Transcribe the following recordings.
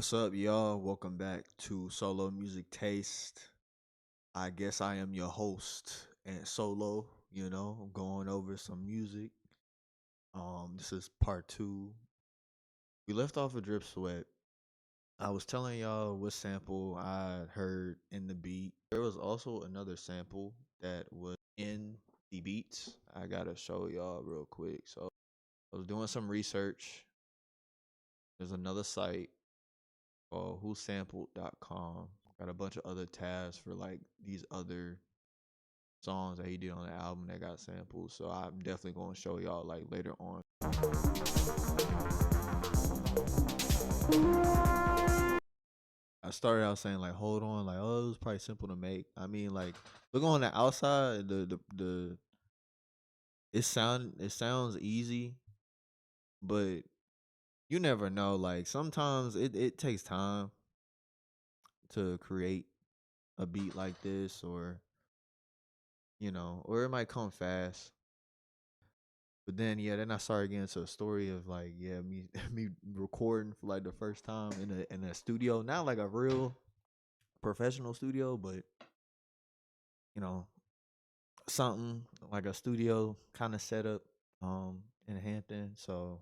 What's up, y'all? Welcome back to Solo Music Taste. I guess I am your host and solo, going over some music. This is part two. We left off a Drip Sweat. I was telling y'all what sample I heard in the beat. There was also another sample that was in the beats. I gotta show y'all real quick. So I was doing some research. There's another site whosampled.com. Got a bunch of other tabs for like these other songs that he did on the album that got samples. So I'm definitely going to show y'all like later on. I started out saying like, hold on, like, oh, it was probably simple to make. I mean, like, look on the outside, the it sounds easy, but you never know. Like sometimes it takes time to create a beat like this, or or it might come fast. But then yeah, then I started getting into a story of like, yeah, me me recording for like the first time in a studio, not like a real professional studio, but you know, something like a studio kind of setup in Hampton. So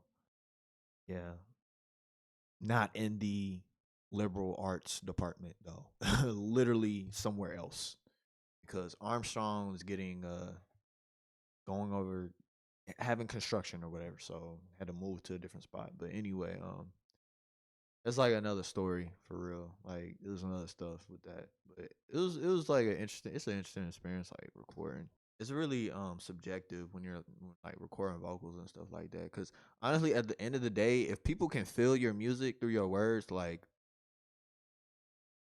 yeah, not in the liberal arts department though. Literally somewhere else. Because Armstrong was getting going over having construction or whatever, so had to move to a different spot. But anyway, that's like another story for real. Like it was another stuff with that, but it was like an interesting experience like recording. It's really subjective when you're like recording vocals and stuff like that. Because honestly, at the end of the day, if people can feel your music through your words, like,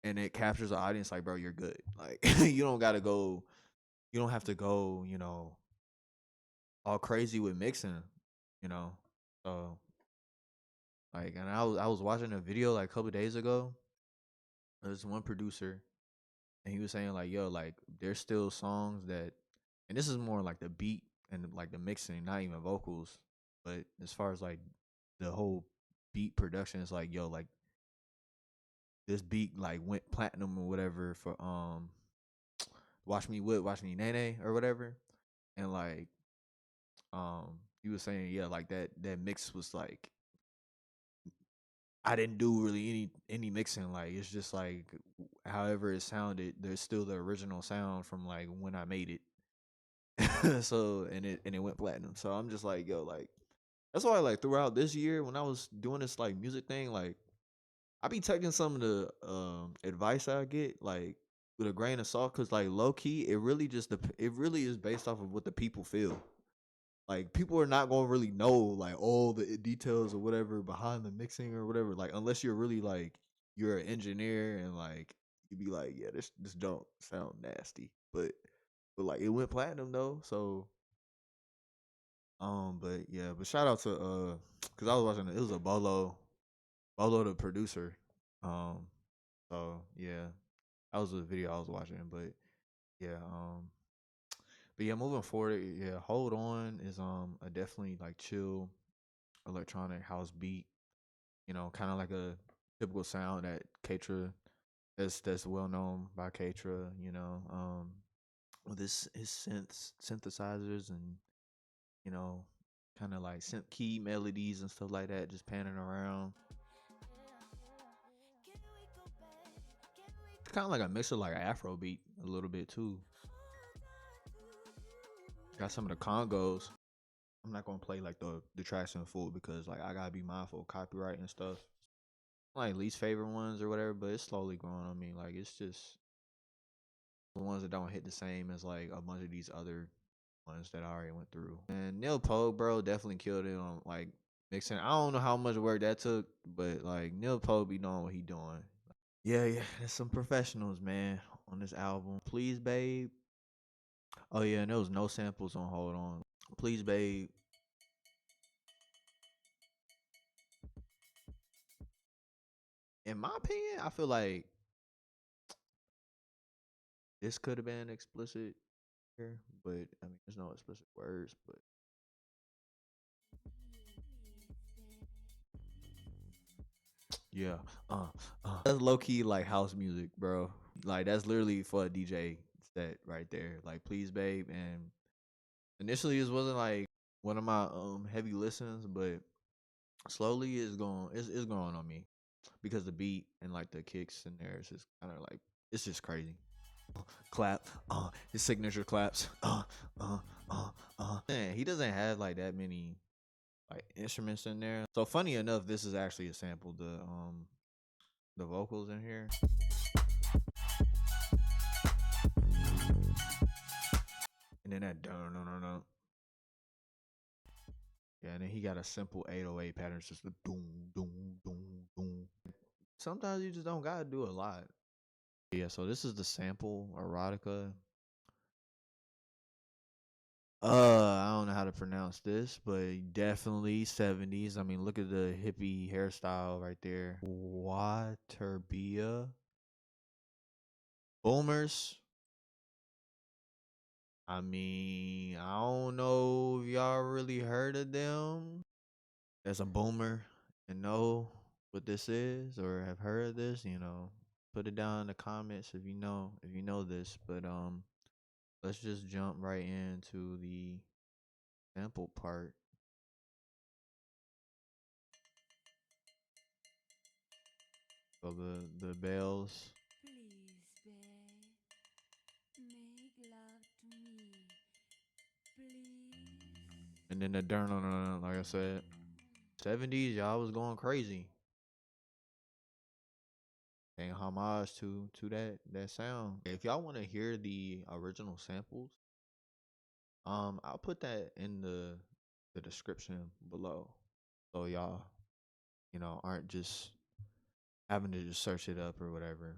and it captures the audience, like, bro, you're good. Like you don't gotta go, you don't have to go, all crazy with mixing, you know. So like, and I was watching a video like a couple days ago. There's one producer, and he was saying like, yo, like there's still songs that, and this is more like the beat and like the mixing, not even vocals, but as far as like the whole beat production, it's like, yo, like this beat like went platinum or whatever for Watch Me Whip, Watch Me Nene or whatever, and like he was saying, yeah, like that mix was like, I didn't do really any mixing. Like it's just like however it sounded, there's still the original sound from like when I made it. So and it went platinum. So I'm just like, yo, like that's why like throughout this year when I was doing this like music thing, like I be taking some of the advice I get like with a grain of salt, cause like low key it really is based off of what the people feel. Like people are not gonna really know like all the details or whatever behind the mixing or whatever. Like unless you're really like you're an engineer and like you be like, yeah, this don't sound nasty, but like it went platinum though. So but yeah, but shout out to because I was watching it was a Bolo the producer. Um, so yeah, that was a video I was watching, but yeah, but yeah, moving forward, yeah, Hold On is a definitely like chill electronic house beat, kind of like a typical sound that Kaytra that's well known by Kaytra, with his synthesizers and you know, kind of like synth key melodies and stuff like that, just panning around. Kind of like a mix of like Afro beat a little bit too. Got some of the congos. I'm not gonna play like the tracks in full because like I gotta be mindful of copyright and stuff. Like least favorite ones or whatever, but it's slowly growing on me. Like it's just the ones that don't hit the same as like a bunch of these other ones that I already went through. And Neil Pogue, bro, definitely killed it on like mixing. I don't know how much work that took, but like Neil Pogue be knowing what he doing. Yeah, yeah, there's some professionals, man, on this album. Please, babe. Oh yeah, and there was no samples on Hold On. Please, babe. In my opinion, I feel like this could have been explicit here, but I mean, there's no explicit words. But Yeah. That's low key like house music, bro. Like that's literally for a DJ set right there. Like please babe. And initially it wasn't like one of my heavy listens, but slowly it's growing on me. Because the beat and like the kicks in there is just kinda like it's just crazy. Clap, his signature claps. Man, he doesn't have like that many like instruments in there. So funny enough, this is actually a sample. The vocals in here. And then that dun dun dun dun. Yeah, and then he got a simple 808 pattern. It's just a doom, doom, doom, doom. Sometimes you just don't gotta do a lot. Yeah, so this is the sample erotica. I don't know how to pronounce this, but definitely 70s. I mean, look at the hippie hairstyle right there. Waterbia. Boomers. I mean, I don't know if y'all really heard of them. As a boomer and know what this is or have heard of this, put it down in the comments if you know this. But let's just jump right into the sample part. So the bells. Please, babe, make love to me. Please. And then the dun, like I said. 70s, y'all was going crazy. Paying homage to that sound. If y'all want to hear the original samples, I'll put that in the description below. So y'all, aren't just having to just search it up or whatever.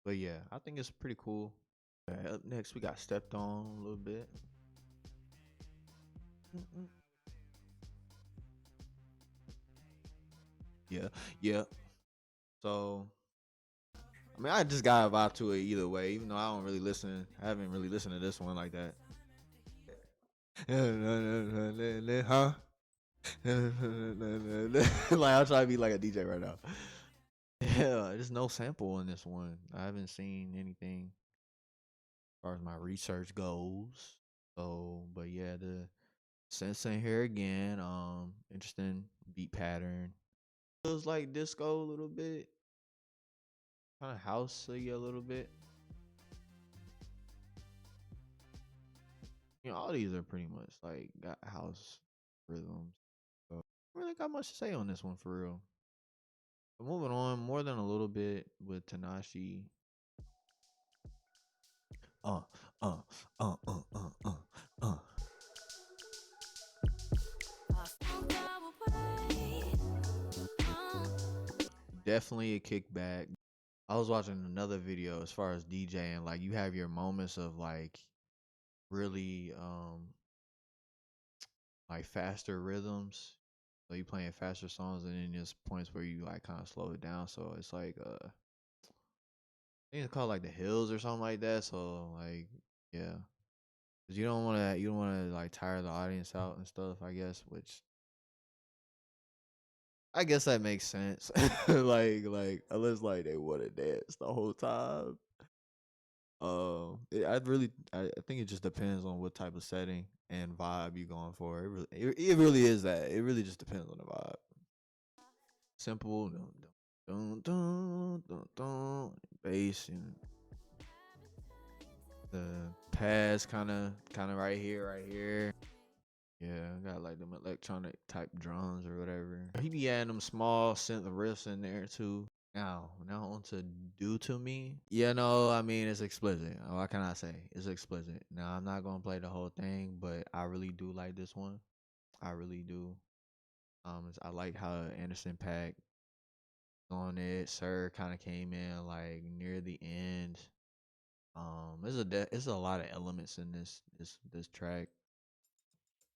But yeah, I think it's pretty cool. Up next, we got stepped on a little bit. Mm-mm. Yeah, yeah. So I mean, I just got a vibe to it either way, even though I don't really listen. I haven't really listened to this one like that. Huh? Like I'll try to be like a DJ right now. Yeah, there's no sample in this one. I haven't seen anything as far as my research goes. So, but yeah, the sense in here again. Interesting beat pattern. Feels like disco a little bit, kind of housey a little bit. All these are pretty much like got house rhythms. So, I really got much to say on this one for real. But moving on, more than a little bit with Tanashi. Uh, uh, uh, uh, uh, uh, uh. Definitely a kickback. I was watching another video as far as DJing. Like you have your moments of like really like faster rhythms. So you playing faster songs and then there's points where you like kind of slow it down. So it's like I think it's called like the hills or something like that. So like yeah. Cause you don't wanna like tire the audience out and stuff, I guess, which I guess that makes sense. like unless like they wanna dance the whole time. I think it just depends on what type of setting and vibe you going for. It really is that. It really just depends on the vibe. Simple, dun, dun, dun, dun, dun, bass and the pads kind of right here. Yeah, got like them electronic type drums or whatever. He be adding them small synth riffs in there too. Now on to Do To Me. Yeah, no, I mean it's explicit. What can I say? It's explicit. Now I'm not gonna play the whole thing, but I really do like this one. I really do. I like how Anderson Paak on it. Sir kind of came in like near the end. There's a lot of elements in this track.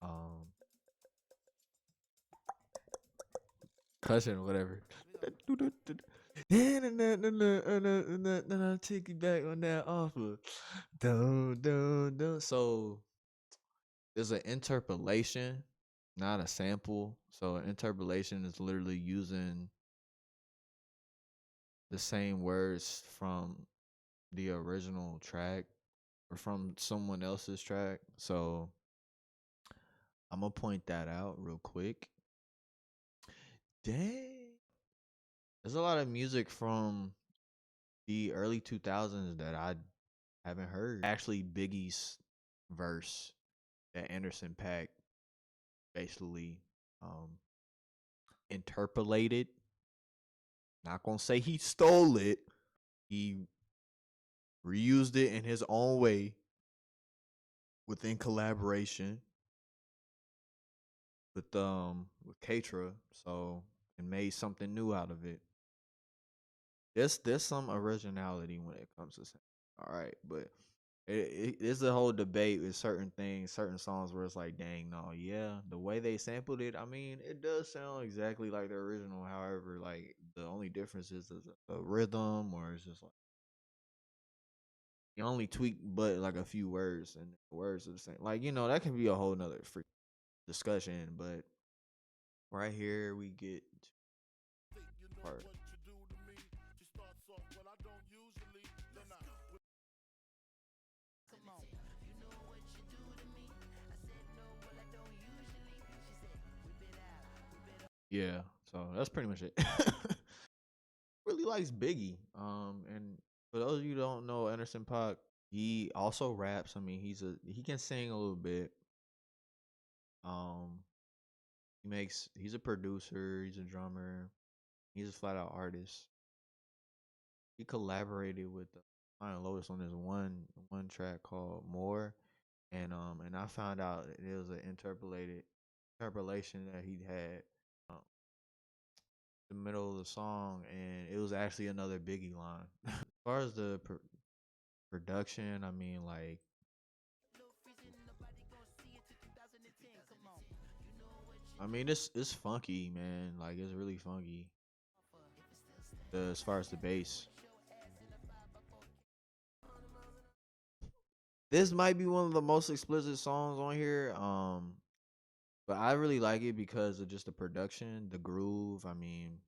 Um, Cussing or whatever. Then I'll take you back on that offer. Dun, dun, dun. So there's an interpolation, not a sample. So an interpolation is literally using the same words from the original track or from someone else's track. So I'm gonna point that out real quick. Dang. There's a lot of music from the early 2000s that I haven't heard. Actually, Biggie's verse that Anderson Paak basically um interpolated. Not gonna say he stole it. He reused it in his own way within collaboration with Kaytra, so and made something new out of it. There's some originality when it comes to all right, but it's a whole debate with certain things, certain songs where it's like, dang, no, yeah, the way they sampled it, I mean, it does sound exactly like the original. However, like the only difference is the rhythm, or it's just like you only tweak but like a few words, and the words are the same. Like that can be a whole nother freak discussion, but right here we get part. Yeah, so that's pretty much it. Really likes Biggie. And for those of you who don't know Anderson Paak, he also raps. I mean, he can sing a little bit. Um, he's a producer, he's a drummer, he's a flat out artist. He collaborated with Lion Lotus on this one track called More, and I found out it was an interpolation that he had um, the middle of the song, and it was actually another Biggie line. As far as the production, I mean, like, I mean, it's funky, man. Like, it's really funky. As far as the bass, this might be one of the most explicit songs on here. But I really like it because of just the production, the groove. I mean,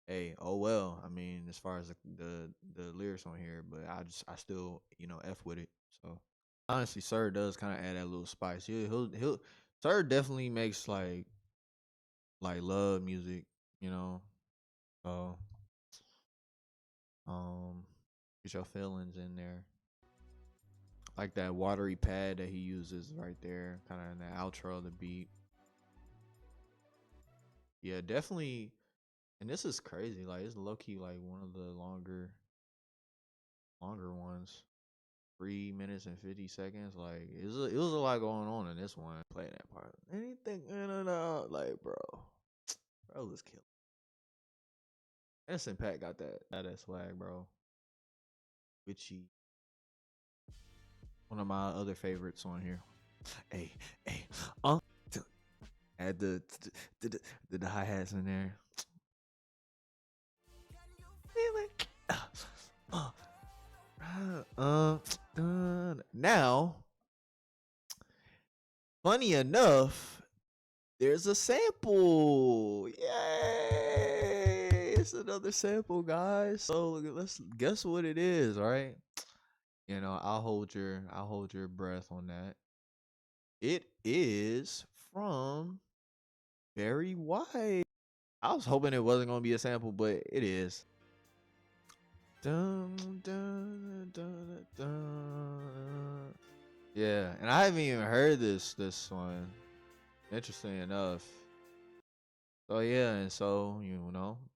hey, oh well. I mean, as far as the lyrics on here, but I still f with it. So honestly, Sir does kind of add that little spice. He'll Sir definitely makes like love music, you know. So get your feelings in there. Like that watery pad that he uses right there, kind of in the outro of the beat. Yeah, definitely. And this is crazy. Like it's low key like one of the longer ones. 3 minutes and 50 seconds. Like it was a lot going on in this one. Playing that part. Anything in and out, like bro was killing. Innocent Pat got that swag, bro. Witchy. One of my other favorites on here. Hey, hey, t- add the hi hats in there. Now, funny enough, there's a sample. Yay! It's another sample, guys. So let's guess what it is, all right? I'll hold your breath on that. It is from Barry White. I was hoping it wasn't gonna be a sample, but it is. Dun, dun, dun, dun. Yeah, and I haven't even heard this one. Interesting enough. So yeah, and so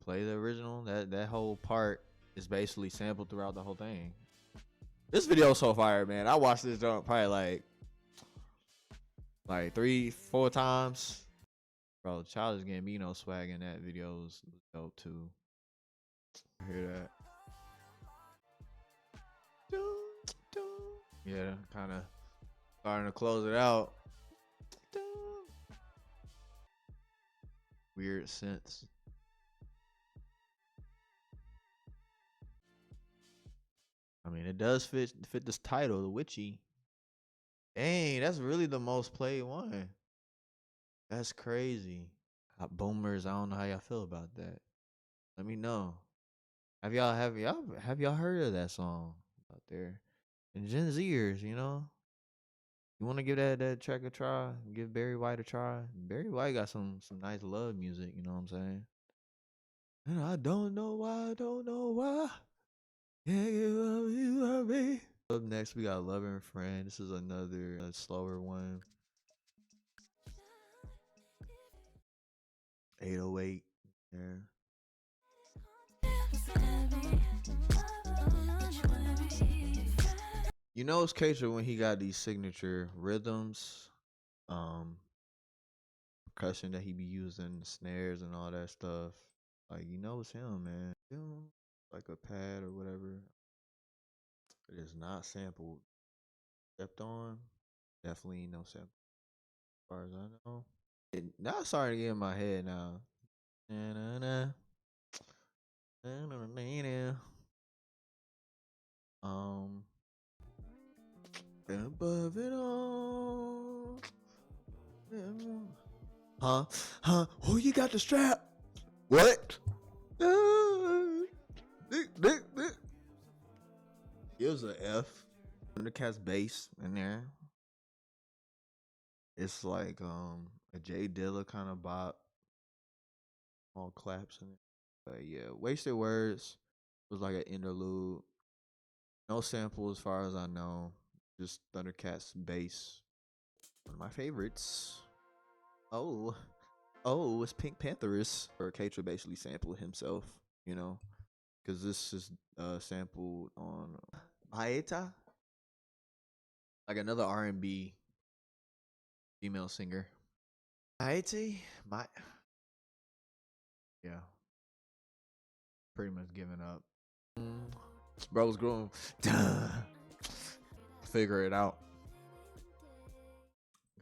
play the original. That whole part is basically sampled throughout the whole thing. This video is so fire, man. I watched this probably like 3-4 times. Bro, Childish Gambino swag in that video was dope too. Hear that? Yeah, kind of starting to close it out. Weird sense. I mean, it does fit this title, the Witchy. Dang, that's really the most played one. That's crazy. Boomers, I don't know how y'all feel about that. Let me know. Have y'all heard of that song out there? And Gen Zers, you want to give that track a try? Give Barry White a try. Barry White got some nice love music. You know what I'm saying? And I don't know why, I don't know why. Can't give up you love me. Up next, we got Lover and Friend. This is another slower one. 808. Yeah. You know it's Kaytra when he got these signature rhythms, um, percussion that he be using, snares and all that stuff. Like it's him, man. Like a pad or whatever. It is not sampled. Stepped on. Definitely no sample. As far as I know. Now it's starting to get in my head now. Na-na-na. Na-na-na-na. Um, above it all. Huh? Huh? Who you got the strap? What? Gives a F. Thundercats bass in there. It's like a Jay Dilla kind of bop. All claps in it. But yeah, Wasted Words was like an interlude. No sample as far as I know. Just Thundercats bass. One of my favorites. Oh. Oh, it's Pink Pantherist. Or Katra basically sampled himself, because this is sampled on Maeta, like another R&B female singer. Maeta, my yeah, pretty much giving up. Bro's growing. Figure it out.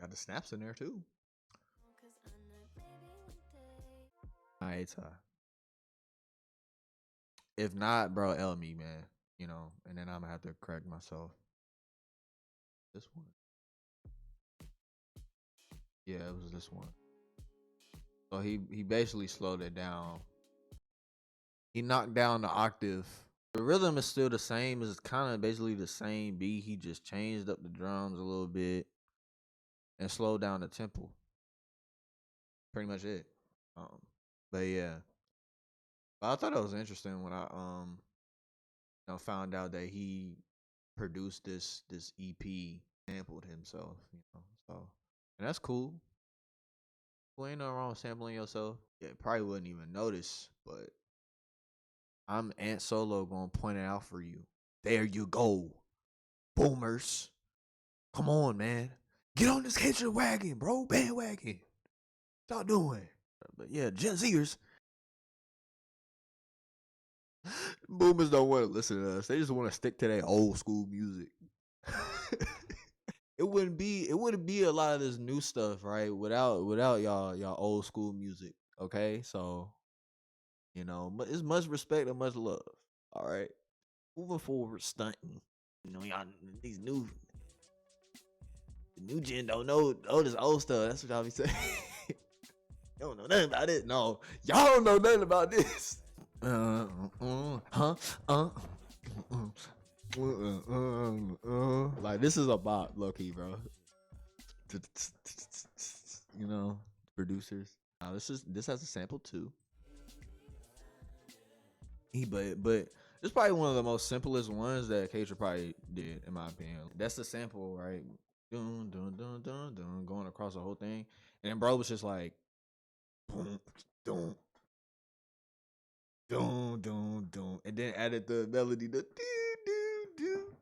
Got the snaps in there too. Maeta. If not, bro, L me, man. And then I'm gonna have to correct myself. This one. Yeah, it was this one. So he basically slowed it down. He knocked down the octave. The rhythm is still the same. It's kind of basically the same beat. He just changed up the drums a little bit and slowed down the tempo. Pretty much it. But yeah, but I thought it was interesting when I found out that he produced this EP, sampled himself. So and that's cool. Well, ain't nothing wrong with sampling yourself. Yeah, probably wouldn't even notice, but I'm Ant Solo gonna point it out for you. There you go, boomers. Come on, man. Get on this kitchen wagon, bro. Bandwagon. Stop doing. But yeah, Gen Zers. Boomers don't want to listen to us. They just want to stick to their old school music. it wouldn't be a lot of this new stuff, right? Without y'all old school music. Okay? So, it's much respect and much love. All right. Moving forward, stunting. Y'all these new gen don't know this old stuff. That's what y'all be saying. You don't know nothing about it. No, y'all don't know nothing about this. Huh? Like this is a bop, low key, bro. Producers. This has a sample too. But it's probably one of the most simplest ones that Katra probably did, in my opinion. That's the sample, right? Dun dun dun dun dun, going across the whole thing, and then bro was just like, boom, dun, dun dun dun, and then added the melody, the do do do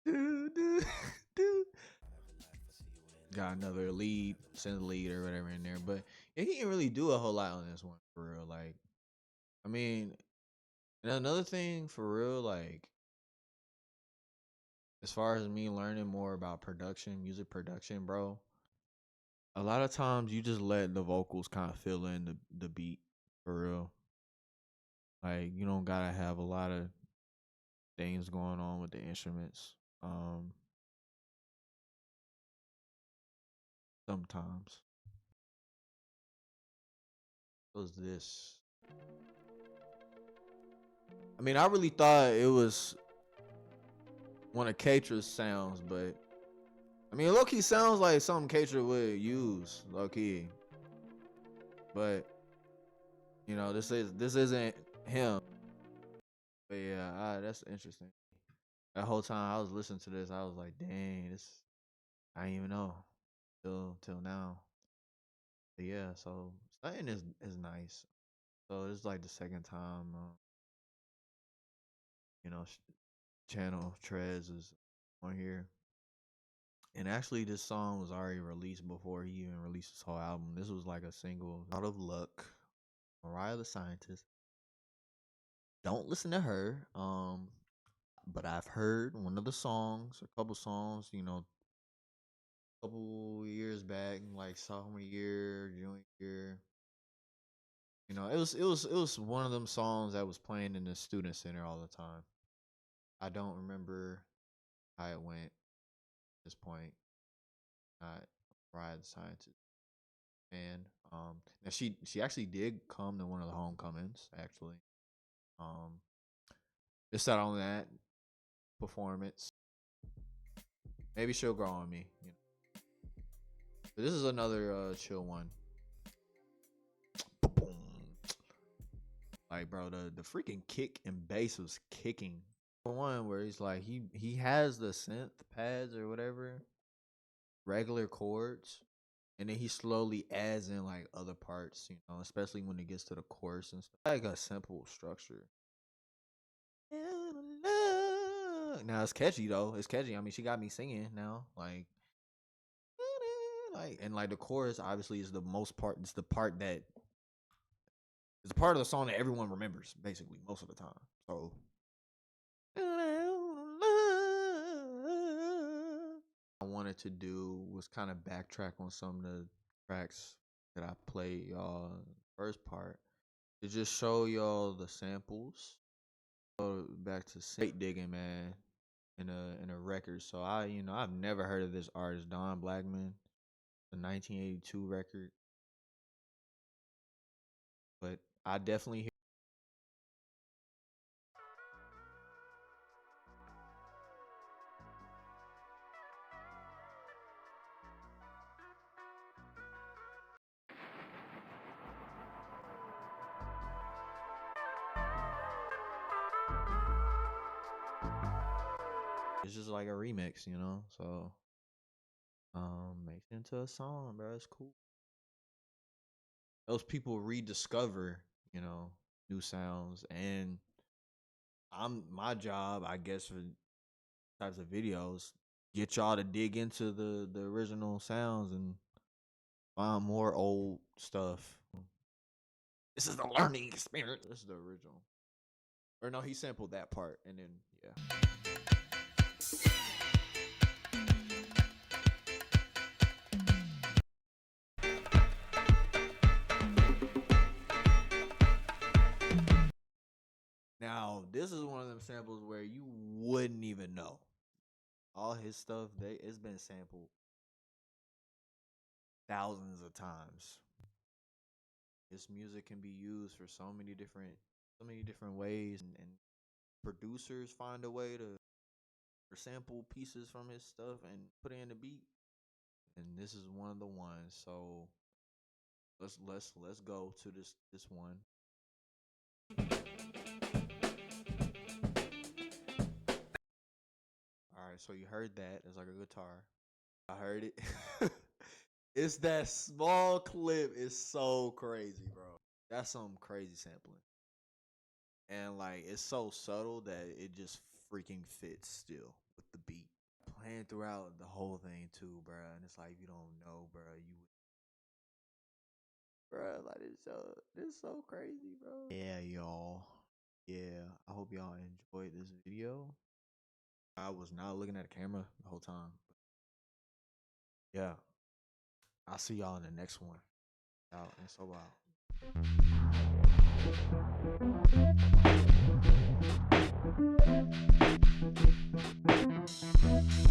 do do do. Got another lead, synth lead or whatever in there, but yeah, he didn't really do a whole lot on this one for real. Like, I mean, and another thing for real, like, as far as me learning more about production, music production, bro, a lot of times you just let the vocals kind of fill in the beat for real. Like, you don't gotta have a lot of things going on with the instruments. Sometimes. What was this? I mean, I really thought it was one of Kaytra's sounds, but I mean, low key sounds like something Kaytra would use, low key. But you know, this isn't him. But yeah, that's interesting. That whole time I was listening to this, I was like, dang, this I didn't even know till now. But yeah, so Stunting is nice. So it's like the second time, you know, channel Trez is on here. And actually, this song was already released before he even released his whole album. This was like a single, Out of Luck, Mariah the Scientist. Don't listen to her. But I've heard one of the songs, a couple songs, you know, a couple years back, like sophomore year, junior year. You know, it was one of them songs that was playing in the student center all the time. I don't remember how it went at this point. Not Ride the Scientist fan. Now she actually did come to one of the homecomings. Actually, um, just out on that performance. Maybe she'll grow on me. You know, but this is another chill one. Boom. Like, bro, the freaking kick and bass was kicking. The one where he's like he has the synth pads or whatever, regular chords, and then he slowly adds in like other parts, you know, especially when it gets to the chorus and stuff. Like a simple structure. Now it's catchy though. It's catchy. I mean, she got me singing now. Like and like the chorus obviously is the most part. It's the part that is the part of the song that everyone remembers, basically most of the time. So I wanted to do was kind of backtrack on some of the tracks that I played y'all first part to just show y'all the samples. Go back to State Digging, man, in a record. So I've never heard of this artist, Don Blackman, the 1982 record, but I definitely hear. It's just like a remix, you know. So makes it into a song, bro. It's cool. Those people rediscover, you know, new sounds, and I'm my job, I guess, for types of videos, get y'all to dig into the original sounds and find more old stuff. This is the learning experience. This is the original. Or no, he sampled that part and then yeah. Now, this is one of them samples where you wouldn't even know. All his stuff, it's been sampled thousands of times. His music can be used for so many different ways, and producers find a way to sample pieces from his stuff and put it in the beat. And this is one of the ones. So let's go to this one. All right, so you heard that. It's like a guitar. I heard it. It's that small clip. It's so crazy, bro. That's some crazy sampling. And like it's so subtle that it just freaking fits still with the beat. Playing throughout the whole thing too, bro. And it's like if you don't know, bro, bro, like this so crazy, bro. Yeah, y'all. Yeah, I hope y'all enjoyed this video. I was not looking at the camera the whole time. Yeah, I'll see y'all in the next one. Out and so out.